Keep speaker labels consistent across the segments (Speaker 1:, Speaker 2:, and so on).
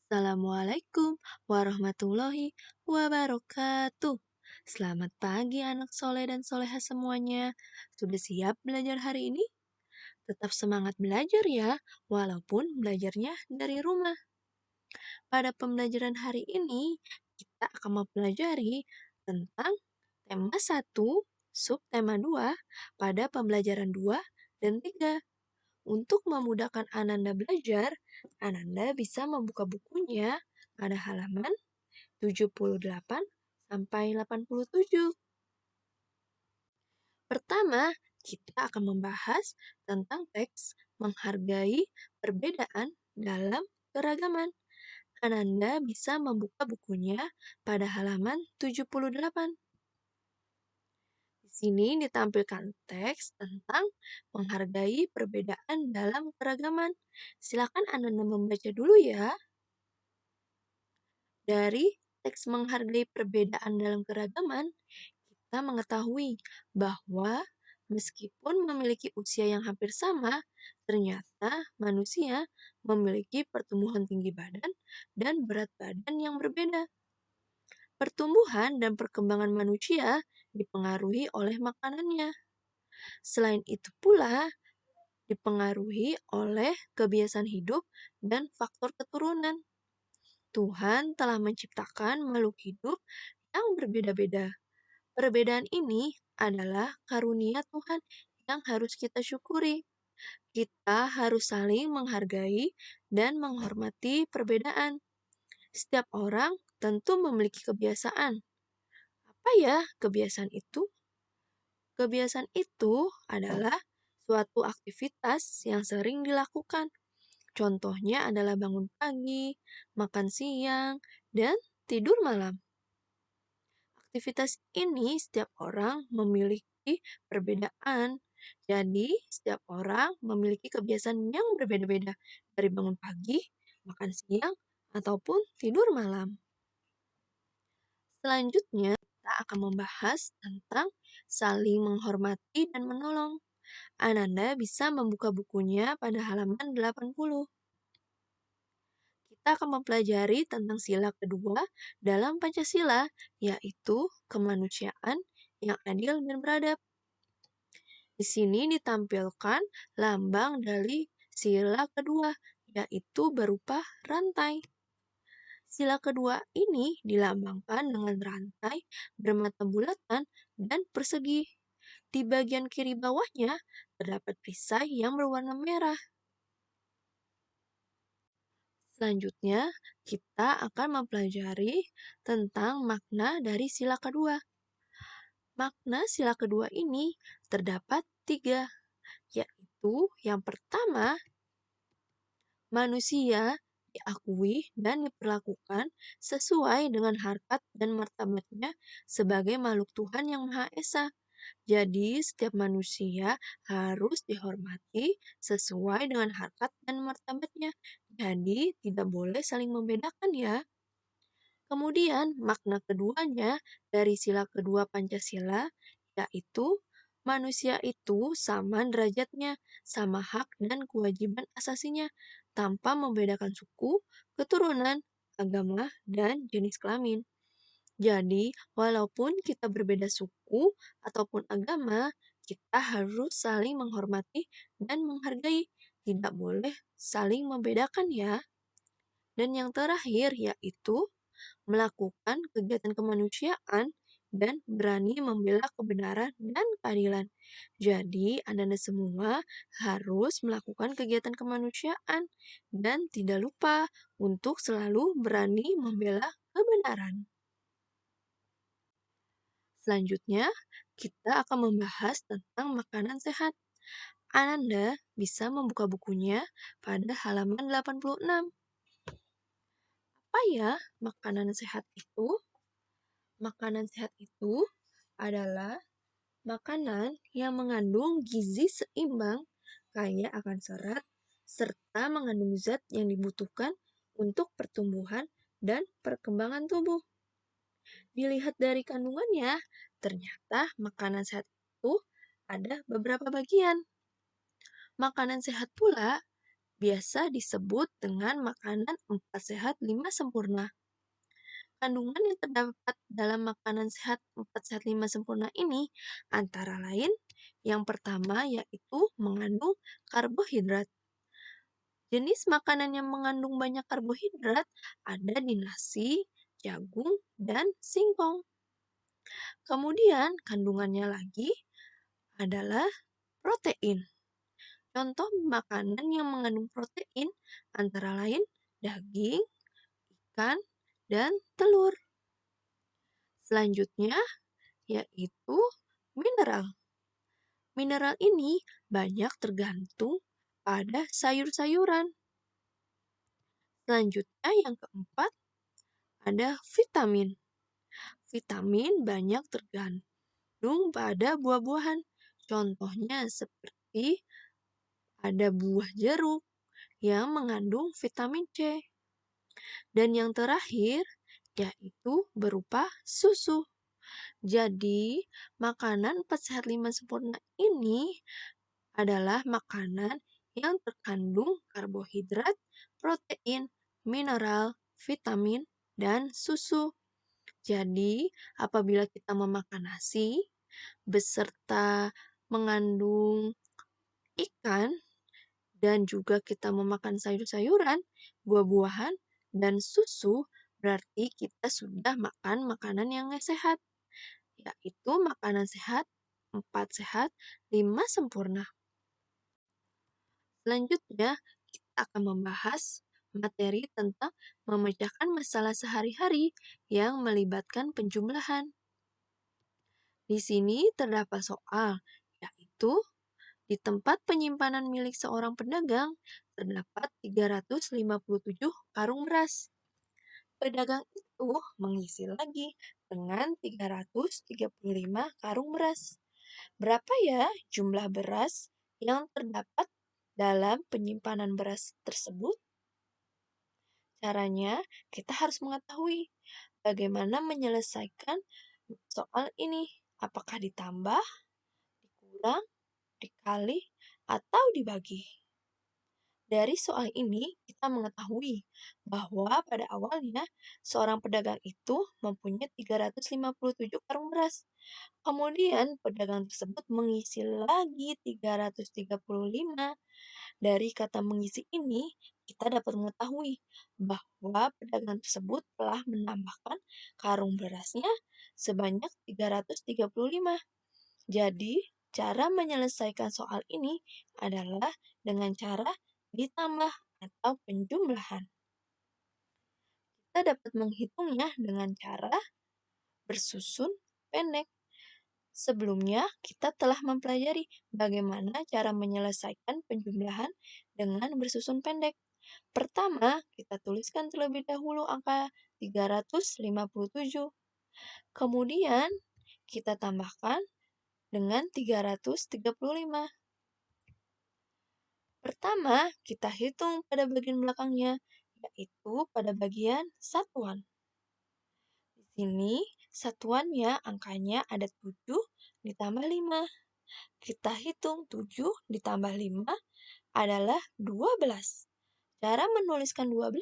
Speaker 1: Assalamualaikum warahmatullahi wabarakatuh. Selamat pagi anak soleh dan soleha semuanya. Sudah siap belajar hari ini? Tetap semangat belajar ya, walaupun belajarnya dari rumah. Pada pembelajaran hari ini, kita akan mempelajari tentang tema 1, subtema 2 pada pembelajaran 2 dan 3. Untuk memudahkan Ananda belajar, Ananda bisa membuka bukunya pada halaman 78 sampai 87. Pertama, kita akan membahas tentang teks menghargai perbedaan dalam keragaman. Ananda bisa membuka bukunya pada halaman 78. Di sini ditampilkan teks tentang menghargai perbedaan dalam keragaman. Silakan Ananda membaca dulu ya. Dari teks menghargai perbedaan dalam keragaman, kita mengetahui bahwa meskipun memiliki usia yang hampir sama, ternyata manusia memiliki pertumbuhan tinggi badan dan berat badan yang berbeda. Pertumbuhan dan perkembangan manusia dipengaruhi oleh makanannya. Selain itu pula, dipengaruhi oleh kebiasaan hidup dan faktor keturunan. Tuhan telah menciptakan makhluk hidup yang berbeda-beda. Perbedaan ini adalah karunia Tuhan yang harus kita syukuri. Kita harus saling menghargai dan menghormati perbedaan. Setiap orang tentu memiliki kebiasaan. Apa ya kebiasaan itu? Kebiasaan itu adalah suatu aktivitas yang sering dilakukan. Contohnya adalah bangun pagi, makan siang, dan tidur malam. Aktivitas ini setiap orang memiliki perbedaan. Jadi, setiap orang memiliki kebiasaan yang berbeda-beda dari bangun pagi, makan siang, ataupun tidur malam. Selanjutnya, kita akan membahas tentang saling menghormati dan menolong. Ananda bisa membuka bukunya pada halaman 80. Kita akan mempelajari tentang sila kedua dalam Pancasila, yaitu kemanusiaan yang adil dan beradab. Di sini ditampilkan lambang dari sila kedua, yaitu berupa rantai. Sila kedua ini dilambangkan dengan rantai bermata bulatan dan persegi. Di bagian kiri bawahnya terdapat perisai yang berwarna merah. Selanjutnya, kita akan mempelajari tentang makna dari sila kedua. Makna sila kedua ini terdapat 3, yaitu yang pertama, manusia diakui dan diperlakukan sesuai dengan harkat dan martabatnya sebagai makhluk Tuhan yang Maha Esa. Jadi, setiap manusia harus dihormati sesuai dengan harkat dan martabatnya. Jadi, tidak boleh saling membedakan ya. Kemudian, makna keduanya dari sila kedua Pancasila, yaitu manusia itu sama derajatnya, sama hak dan kewajiban asasinya, tanpa membedakan suku, keturunan, agama, dan jenis kelamin. Jadi, walaupun kita berbeda suku ataupun agama, kita harus saling menghormati dan menghargai. Tidak boleh saling membedakan ya. Dan yang terakhir yaitu melakukan kegiatan kemanusiaan dan berani membela kebenaran dan keadilan. Jadi, Anda semua harus melakukan kegiatan kemanusiaan dan tidak lupa untuk selalu berani membela kebenaran. Selanjutnya, kita akan membahas tentang makanan sehat. Ananda bisa membuka bukunya pada halaman 86. Apa ya makanan sehat itu? Makanan sehat itu adalah makanan yang mengandung gizi seimbang, kaya akan serat, serta mengandung zat yang dibutuhkan untuk pertumbuhan dan perkembangan tubuh. Dilihat dari kandungannya, ternyata makanan sehat itu ada beberapa bagian. Makanan sehat pula biasa disebut dengan makanan 4 sehat 5 sempurna. Kandungan yang terdapat dalam makanan sehat 4 sehat 5 sempurna ini antara lain yang pertama yaitu mengandung karbohidrat. Jenis makanan yang mengandung banyak karbohidrat ada di nasi, jagung, dan singkong. Kemudian kandungannya lagi adalah protein. Contoh makanan yang mengandung protein antara lain daging, ikan, dan telur. Selanjutnya yaitu mineral. Mineral ini banyak tergantung pada sayur-sayuran. Selanjutnya yang keempat ada vitamin. Vitamin banyak tergantung pada buah-buahan. Contohnya seperti ada buah jeruk yang mengandung vitamin C. Dan yang terakhir yaitu berupa susu. Jadi, makanan 4 sehat 5 sempurna ini adalah makanan yang terkandung karbohidrat, protein, mineral, vitamin, dan susu. Jadi, apabila kita memakan nasi beserta mengandung ikan dan juga kita memakan sayur-sayuran, buah-buahan, dan susu, berarti kita sudah makan makanan yang sehat, yaitu makanan sehat, 4 sehat, 5 sempurna. Selanjutnya, kita akan membahas materi tentang memecahkan masalah sehari-hari yang melibatkan penjumlahan. Di sini terdapat soal, yaitu di tempat penyimpanan milik seorang pedagang terdapat 357 karung beras. Pedagang itu mengisi lagi dengan 335 karung beras. Berapa ya jumlah beras yang terdapat dalam penyimpanan beras tersebut? Caranya, kita harus mengetahui bagaimana menyelesaikan soal ini. Apakah ditambah, dikurang, dikali, atau dibagi? Dari soal ini, kita mengetahui bahwa pada awalnya seorang pedagang itu mempunyai 357 karung beras. Kemudian pedagang tersebut mengisi lagi 335. Dari kata mengisi ini, kita dapat mengetahui bahwa pedagang tersebut telah menambahkan karung berasnya sebanyak 335. Jadi, cara menyelesaikan soal ini adalah dengan cara ditambah atau penjumlahan. Kita dapat menghitungnya dengan cara bersusun pendek. Sebelumnya, kita telah mempelajari bagaimana cara menyelesaikan penjumlahan dengan bersusun pendek. Pertama, kita tuliskan terlebih dahulu angka 357. Kemudian, kita tambahkan dengan 335. Pertama, kita hitung pada bagian belakangnya, yaitu pada bagian satuan. Di sini, satuannya angkanya ada 7 ditambah 5. Kita hitung 7 ditambah 5 adalah 12. Cara menuliskan 12,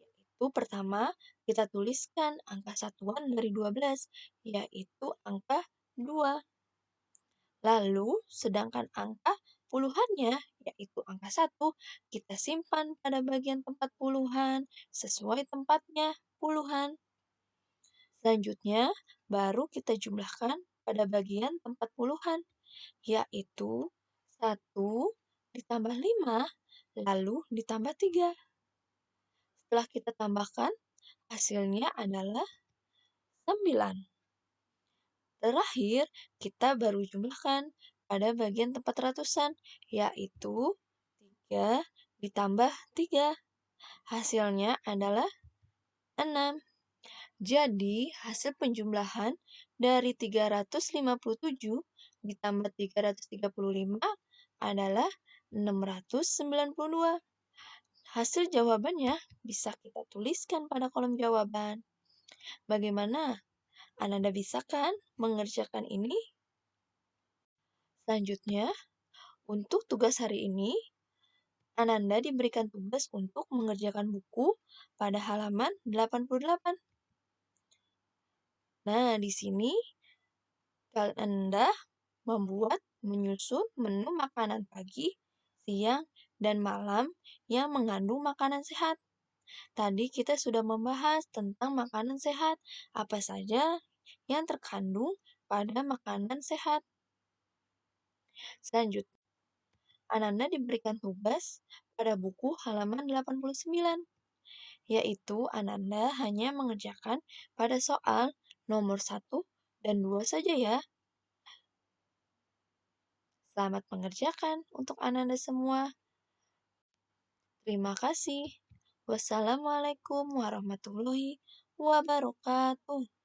Speaker 1: yaitu pertama, kita tuliskan angka satuan dari 12, yaitu angka 2. Lalu, sedangkan angka puluhannya, yaitu angka 1, kita simpan pada bagian tempat puluhan sesuai tempatnya puluhan. Selanjutnya, baru kita jumlahkan pada bagian tempat puluhan, yaitu 1 ditambah 5, lalu ditambah 3. Setelah kita tambahkan, hasilnya adalah 9. Terakhir, kita baru jumlahkan pada bagian tempat ratusan, yaitu 3 ditambah 3. Hasilnya adalah 6. Jadi, hasil penjumlahan dari 357 ditambah 335 adalah 692. Hasil jawabannya bisa kita tuliskan pada kolom jawaban. Bagaimana? Ananda bisa kan mengerjakan ini? Selanjutnya, untuk tugas hari ini, Ananda diberikan tugas untuk mengerjakan buku pada halaman 88. Nah, di sini Ananda menyusun menu makanan pagi, siang, dan malam yang mengandung makanan sehat. Tadi kita sudah membahas tentang makanan sehat, apa saja yang terkandung pada makanan sehat. Selanjutnya, Ananda diberikan tugas pada buku halaman 89, yaitu Ananda hanya mengerjakan pada soal nomor 1 dan 2 saja ya. Selamat mengerjakan untuk Ananda semua. Terima kasih. Wassalamualaikum warahmatullahi wabarakatuh.